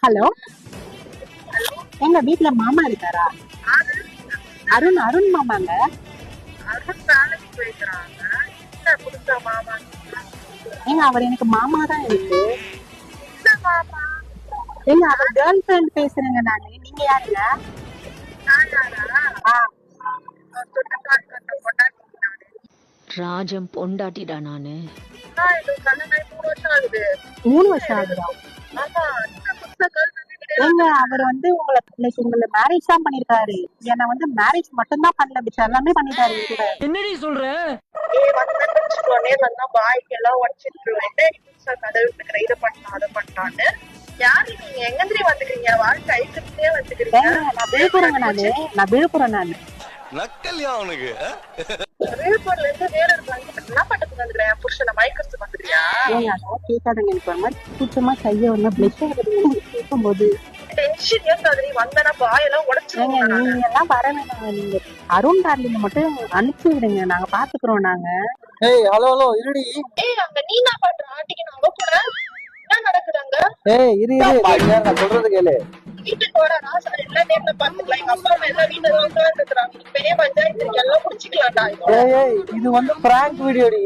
Hello, எங்க வீட்ல மாமா இருக்காரா? அருண் அருண் மாமாங்க. ஏங்க அவர் எனக்கு மாமா தான் இருக்கு. ஏங்க அவர் கேர்ள் ஃபிரெண்ட் பேசுறேங்க நானு. நீங்க யாருங்க? ஆ, ராஜம் பொண்டாட்டிடா நானு. 3 வருஷம் ஆகுதா? ஏங்க அவர் வந்து உங்களை மேரேஜ் தான் பண்ணிருக்காரு. என்ன வந்து மேரேஜ் மட்டும் தான் பண்ணல, பிச்ச எல்லாமே பண்ணிட்டாரு என் கூட. என்னடி சொல்ற? ஏங்க நான் விழுப்புரங்க நானு. நான் விழுப்புரம் நானு. நக்கல்யா அவனுக்கு ஏங்க அதெல்லாம் கேட்காதுங்க. எனக்கு ஒரு மாதிரி கூச்சமா கைய ஒரு மாதிரி பிளஷ் ஆகுது கேட்கும் போது. ஏங்க நீங்க எல்லாம் வர வேணாங்க. நீங்க அருண் டார்லிங்க மட்டும் அனுப்பிச்சு விடுங்க, நாங்க பாத்துக்கிறோம் நாங்க. ஏய் ஹலோ ஹலோ இருடி. ஏய் இரு இரு நான் சொல்றது கேளு. ஏய் ஏய் இது வந்து பிராங்க் வீடியோடி.